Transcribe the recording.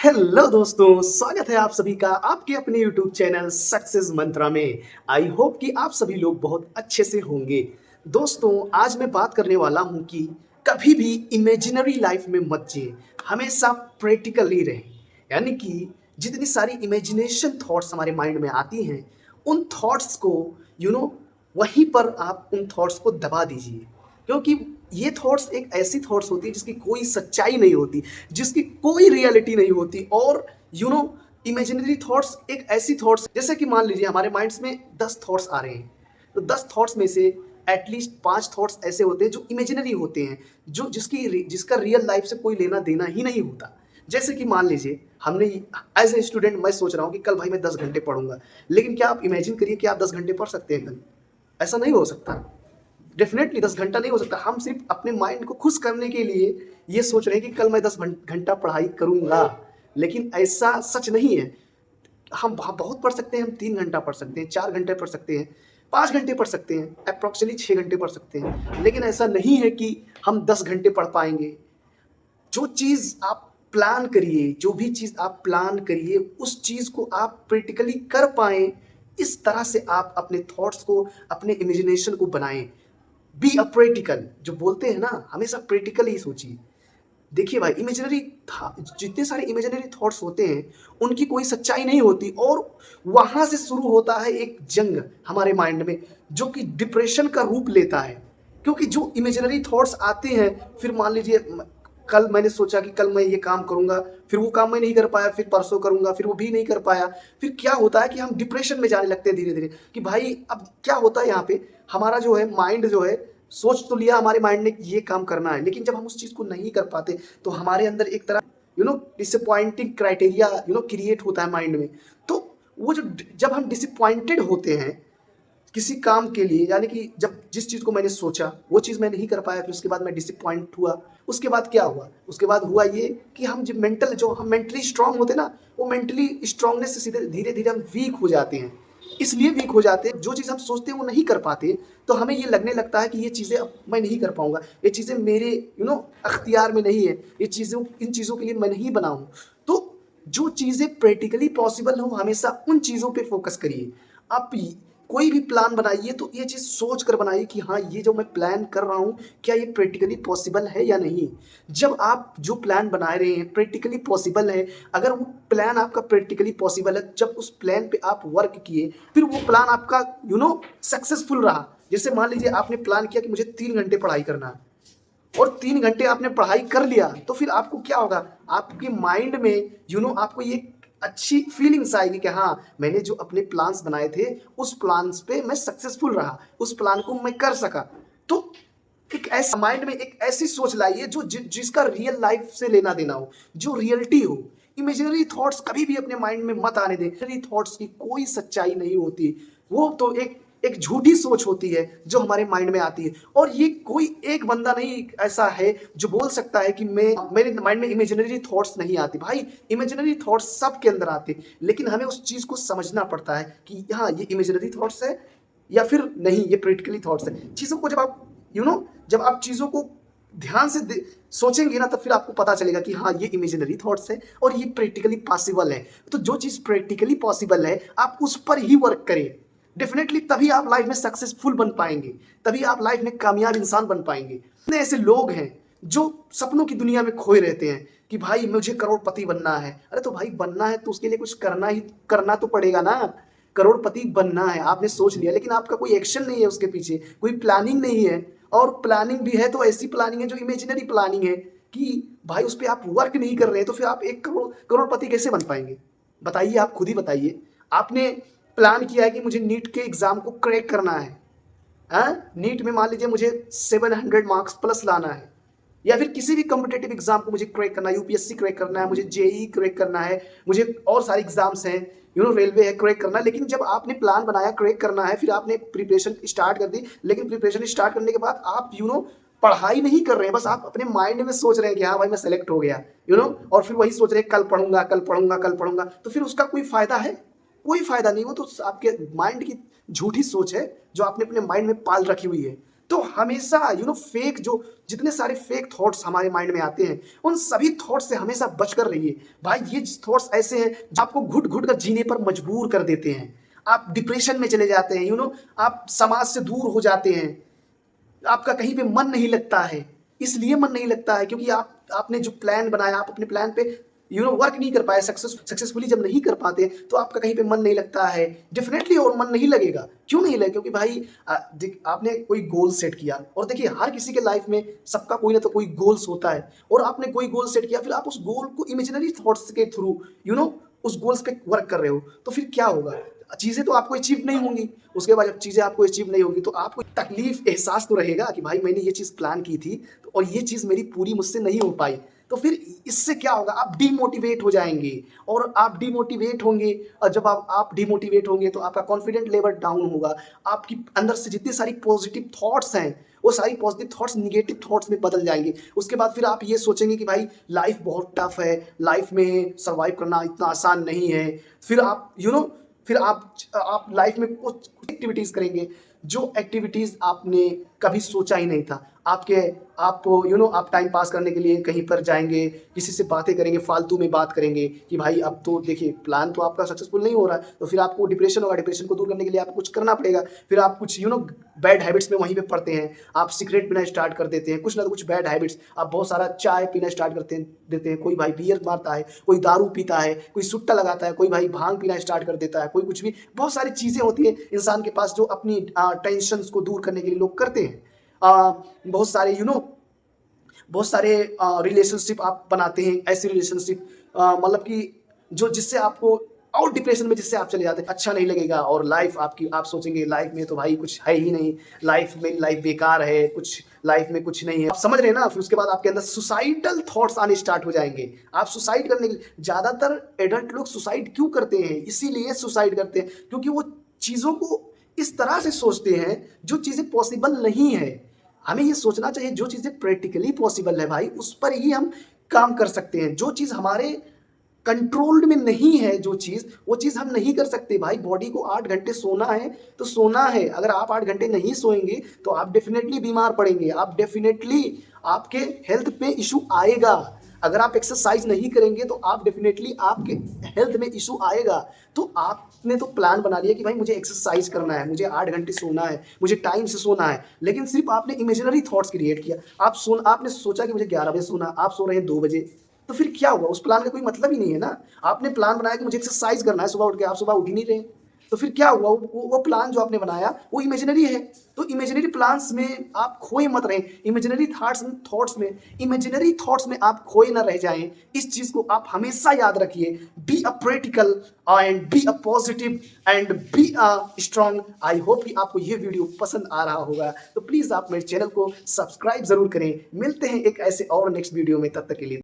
Hello दोस्तों, स्वागत है आप सभी का आपके अपने यूट्यूब चैनल सक्सेस मंत्रा में। आई होप कि आप सभी लोग बहुत अच्छे से होंगे। दोस्तों, आज मैं बात करने वाला हूं कि कभी भी इमेजिनरी लाइफ में मत जिए, हमेशा प्रैक्टिकल ही रहें। यानी कि जितनी सारी इमेजिनेशन थॉट्स हमारे माइंड में आती हैं, उन थॉट्स को वहीं पर आप उन थॉट्स को दबा दीजिए, क्योंकि ये थॉट्स एक ऐसी थॉट्स होती है जिसकी कोई सच्चाई नहीं होती, जिसकी कोई रियलिटी नहीं होती। और इमेजिनरी थॉट्स एक ऐसी थॉट्स, जैसे कि मान लीजिए हमारे माइंड्स में 10 थॉट्स आ रहे हैं, तो 10 थॉट्स में से एटलीस्ट 5 थॉट्स ऐसे होते हैं जो इमेजिनरी होते हैं, जिसका रियल लाइफ से कोई लेना देना ही नहीं होता। जैसे कि मान लीजिए हमने एज ए स्टूडेंट मैं सोच रहा हूँ कि कल भाई मैं 10 घंटे पढ़ूंगा, लेकिन क्या आप इमेजिन करिए कि आप 10 घंटे पढ़ सकते हैं कल? ऐसा नहीं हो सकता। डेफिनेटली 10 घंटा नहीं हो सकता। हम सिर्फ अपने माइंड को खुश करने के लिए ये सोच रहे हैं कि कल मैं 10 घंटा पढ़ाई करूंगा, लेकिन ऐसा सच नहीं है। हम बहुत पढ़ सकते हैं, हम 3 घंटा पढ़ सकते हैं, 4 घंटे पढ़ सकते हैं, 5 घंटे पढ़ सकते हैं, अप्रोक्सीमेटली 6 घंटे पढ़ सकते हैं, लेकिन ऐसा नहीं है कि हम 10 घंटे पढ़ पाएंगे। जो चीज़ आप प्लान करिए, जो भी चीज़ आप प्लान करिए, उस चीज़ को आप प्रैक्टिकली कर पाएँ, इस तरह से आप अपने थॉट्स को, अपने इमेजिनेशन को बनाएँ। बी अ प्रैक्टिकल, जो बोलते हैं ना, हमेशा प्रैक्टिकल ही सोचिए। देखिए भाई, जितने सारे इमेजिनरी थॉट्स होते हैं, उनकी कोई सच्चाई नहीं होती, और वहाँ से शुरू होता है एक जंग हमारे माइंड में, जो कि डिप्रेशन का रूप लेता है। क्योंकि जो इमेजिनरी थॉट्स आते हैं, फिर मान लीजिए कल मैंने सोचा कि कल मैं ये काम करूंगा, फिर वो काम मैं नहीं कर पाया, फिर परसों करूंगा, फिर वो भी नहीं कर पाया। फिर क्या होता है कि हम डिप्रेशन में जाने लगते हैं धीरे धीरे, कि भाई अब क्या होता है यहाँ पे, हमारा जो है माइंड जो है, सोच तो लिया हमारे माइंड ने कि ये काम करना है, लेकिन जब हम उस चीज को नहीं कर पाते, तो हमारे अंदर एक तरह डिसअपॉइंटिंग क्राइटेरिया क्रिएट होता है माइंड में। तो वो जो जब हम डिसअपॉइंटेड होते हैं किसी काम के लिए, यानी कि जब जिस चीज़ को मैंने सोचा वो चीज़ मैं नहीं कर पाया, फिर उसके बाद मैं डिसअपॉइंट हुआ। उसके बाद क्या हुआ? उसके बाद हुआ ये कि जो हम मेंटली स्ट्रांग होते हैं ना, वो मेंटली स्ट्रांगनेस से सीधे धीरे धीरे हम वीक हो जाते हैं। इसलिए वीक हो जाते हैं, जो चीज़ हम सोचते हैं वो नहीं कर पाते, तो हमें ये लगने लगता है कि ये चीज़ें अब मैं नहीं कर पाऊंगा, ये चीज़ें मेरे अख्तियार में नहीं है, इन चीज़ों के लिए मैं नहीं बना हूँ। तो जो चीज़ें प्रैक्टिकली पॉसिबल हो, हमेशा उन चीज़ों पे फोकस करिए। आप कोई भी प्लान बनाइए तो ये चीज़ सोच कर बनाइए कि हाँ, ये जो मैं प्लान कर रहा हूँ, क्या ये प्रैक्टिकली पॉसिबल है या नहीं। जब आप जो प्लान बना रहे हैं प्रैक्टिकली पॉसिबल है, अगर वो प्लान आपका प्रैक्टिकली पॉसिबल है, जब उस प्लान पे आप वर्क किए, फिर वो प्लान आपका सक्सेसफुल रहा। जैसे मान लीजिए आपने प्लान किया कि मुझे 3 घंटे पढ़ाई करना है, और 3 घंटे आपने पढ़ाई कर लिया, तो फिर आपको क्या होगा? आपके माइंड में आपको ये अच्छी फीलिंग्स आएगी कि हाँ, मैंने जो अपने प्लान्स बनाए थे, उस प्लान्स पे मैं सक्सेसफुल रहा, उस प्लान को मैं कर सका। तो एक ऐसा माइंड में एक ऐसी सोच लाइए जिसका रियल लाइफ से लेना देना हो, जो रियलिटी हो। इमेजिनरी थॉट्स कभी भी अपने माइंड में मत आने दें। इमेजिनरी थॉट्स की कोई सच्चाई नहीं होती, वो तो एक एक झूठी सोच होती है जो हमारे माइंड में आती है। और ये कोई एक बंदा नहीं ऐसा है जो बोल सकता है कि मेरे माइंड में इमेजिनरी थॉट्स नहीं आती। भाई, इमेजिनरी थॉट्स सबके अंदर आते हैं, लेकिन हमें उस चीज को समझना पड़ता है कि हाँ, ये इमेजिनरी थॉट्स है या फिर नहीं, ये प्रैक्टिकली थॉट्स है। चीजों को जब आप जब आप चीजों को ध्यान से सोचेंगे ना, तो फिर आपको पता चलेगा कि हाँ, ये इमेजिनरी थॉट्स है और ये प्रैक्टिकली पॉसिबल है। तो जो चीज प्रैक्टिकली पॉसिबल है, आप उस पर ही वर्क करें। डेफिनेटली तभी आप लाइफ में सक्सेसफुल बन पाएंगे, तभी आप लाइफ में कामयाब इंसान बन पाएंगे। इतने ऐसे लोग हैं जो सपनों की दुनिया में खोए रहते हैं कि भाई मुझे करोड़पति बनना है। अरे तो भाई, बनना है तो उसके लिए कुछ करना तो पड़ेगा ना। करोड़पति बनना है, आपने सोच लिया, लेकिन आपका कोई एक्शन नहीं है, उसके पीछे कोई प्लानिंग नहीं है। और प्लानिंग भी है तो ऐसी प्लानिंग है जो इमेजिनरी प्लानिंग है, कि भाई उस पर आप वर्क नहीं कर रहे हैं, तो फिर आप एक करोड़पति कैसे बन पाएंगे? बताइए, आप खुद ही बताइए। आपने प्लान किया है कि मुझे नीट के एग्जाम को क्रैक करना है, नीट में मान लीजिए मुझे 700 मार्क्स प्लस लाना है, या फिर किसी भी कॉम्पिटेटिव एग्जाम को मुझे क्रैक करना है, यूपीएससी क्रैक करना है, मुझे जेई क्रैक करना है, मुझे और सारे एग्जाम्स हैं, रेलवे है क्रैक करना है। लेकिन जब आपने प्लान बनाया क्रैक करना है, फिर आपने प्रिपरेशन स्टार्ट कर दी, लेकिन प्रिपरेशन स्टार्ट करने के बाद आप पढ़ाई नहीं कर रहे हैं, बस आप अपने माइंड में सोच रहे हैं कि हाँ भाई मैं सेलेक्ट हो गया, और फिर वही सोच रहे हैं कल पढ़ूंगा, कल पढ़ूंगा, कल पढ़ूंगा। तो फिर उसका कोई फायदा है? कोई फायदा नहीं। वो तो आपके माइंड की झूठी सोच है जो आपने अपने माइंड में पाल रखी हुई है। तो हमेशा फेक जो जितने सारे फेक थॉट्स हमारे माइंड में आते हैं, उन सभी थॉट्स से हमेशा बचकर रहिए। भाई ये थॉट्स ऐसे हैं जो आपको घुट-घुट कर जीने पर मजबूर कर देते हैं। आप डिप्रेशन में चले जाते हैं, आप समाज से दूर हो जाते हैं। आपका कहीं पे मन नहीं लगता है। इसलिए मन नहीं लगता है क्योंकि आपने जो प्लान बनाया, आप अपने प्लान पे वर्क नहीं कर पाए, सक्सेसफुली जब नहीं कर पाते तो आपका कहीं पे मन नहीं लगता है। डेफिनेटली और मन नहीं लगेगा। क्यों नहीं लगेगा? क्योंकि भाई आपने कोई गोल सेट किया, और देखिए हर किसी के लाइफ में सबका कोई ना तो कोई गोल्स होता है, और आपने कोई गोल सेट किया, फिर आप उस गोल को इमेजिनरी थॉट्स के थ्रू उस गोल्स पे वर्क कर रहे हो, तो फिर क्या होगा? चीज़ें तो आपको अचीव नहीं होंगी। उसके बाद जब चीज़ें आपको अचीव नहीं होगी तो आपको तकलीफ, एहसास तो रहेगा कि भाई मैंने ये चीज़ प्लान की थी तो और ये चीज़ मेरी पूरी मुझसे नहीं हो पाई। तो फिर इससे क्या होगा? आप डिमोटिवेट हो जाएँगे, और आप डिमोटिवेट होंगे, और जब आप डिमोटिवेट होंगे तो आपका कॉन्फिडेंट लेवल डाउन होगा। आपकी अंदर से जितनी सारी पॉजिटिव थॉट्स हैं, वो सारी पॉजिटिव थॉट्स नेगेटिव थॉट्स में बदल जाएँगे। उसके बाद फिर आप ये सोचेंगे कि भाई लाइफ़ बहुत टफ है, लाइफ़ में सर्वाइव करना इतना आसान नहीं है। फिर आप फिर आप लाइफ में कुछ एक्टिविटीज़ करेंगे, जो एक्टिविटीज़ आपने कभी सोचा ही नहीं था। आप टाइम पास करने के लिए कहीं पर जाएँगे, किसी से बातें करेंगे, फालतू में बात करेंगे कि भाई अब तो देखिए प्लान तो आपका सक्सेसफुल नहीं हो रहा है, तो फिर आपको डिप्रेशन होगा, डिप्रेशन को दूर करने के लिए आपको कुछ करना पड़ेगा। फिर आप कुछ बैड हैबिट्स में वहीं पे पड़ते हैं, आप सिगरेट पीना स्टार्ट कर देते हैं, कुछ ना कुछ बैड हैबिट्स, आप बहुत सारा चाय पीना स्टार्ट देते हैं, कोई भाई बियर मारता है, कोई दारू पीता है, कोई सुट्टा लगाता है, कोई भाई भांग पीना स्टार्ट कर देता है, कोई कुछ भी, बहुत सारी चीज़ें होती हैं इंसान के पास जो अपनी टेंशन्स को दूर करने के लिए लोग करते हैं। बहुत सारे बहुत सारे रिलेशनशिप आप बनाते हैं, ऐसे रिलेशनशिप मतलब कि जो जिससे आपको और डिप्रेशन में जिससे आप चले जाते हैं, अच्छा नहीं लगेगा, और लाइफ आपकी, आप सोचेंगे लाइफ में तो भाई कुछ है ही नहीं, लाइफ बेकार है, कुछ लाइफ में कुछ नहीं है, आप समझ रहे हैं ना? फिर उसके बाद आपके अंदर सुसाइडल थॉट्स आने स्टार्ट हो जाएंगे। आप सुसाइड करने के लिए, ज़्यादातर एडल्ट लोग सुसाइड क्यों करते हैं? इसीलिए सुसाइड करते हैं क्योंकि वो चीज़ों को इस तरह से सोचते हैं जो चीज़ें पॉसिबल नहीं है। हमें ये सोचना चाहिए जो चीज़ें प्रैक्टिकली पॉसिबल है भाई, उस पर ही हम काम कर सकते हैं। जो चीज़ हमारे कंट्रोल्ड में नहीं है, जो चीज़, वो चीज़ हम नहीं कर सकते भाई। बॉडी को 8 घंटे सोना है तो सोना है। अगर आप 8 घंटे नहीं सोएंगे तो आप डेफिनेटली बीमार पड़ेंगे, आप डेफिनेटली, आपके हेल्थ पे इशू आएगा। अगर आप एक्सरसाइज नहीं करेंगे तो आप डेफिनेटली, आपके हेल्थ में इशू आएगा। तो आपने तो प्लान बना लिया कि भाई मुझे एक्सरसाइज करना है, मुझे 8 घंटे सोना है, मुझे टाइम से सोना है, लेकिन सिर्फ आपने इमेजिनरी थॉट्स क्रिएट किया। आपने सोचा कि मुझे 11 बजे सोना, आप सो रहे हैं 2 बजे, तो फिर क्या हुआ? उस प्लान का कोई मतलब ही नहीं है ना। आपने प्लान बनाया कि मुझे एक्सरसाइज करना है सुबह उठ के, आप सुबह उठ ही नहीं रहे। तो फिर क्या हुआ? वो प्लान जो आपने बनाया वो इमेजिनरी है। तो इमेजिनरी प्लान्स में आप खोए मत रहें, इमेजिनरी थॉट्स में आप खोए ना रह जाएं। इस चीज़ को आप हमेशा याद रखिए। Be a practical and be a positive and be a strong. I hope कि आपको ये वीडियो पसंद आ रहा होगा, तो प्लीज़ आप मेरे चैनल को सब्सक्राइब ज़रूर करें। मिलते हैं एक ऐसे और नेक्स्ट वीडियो में, तब तक के लिए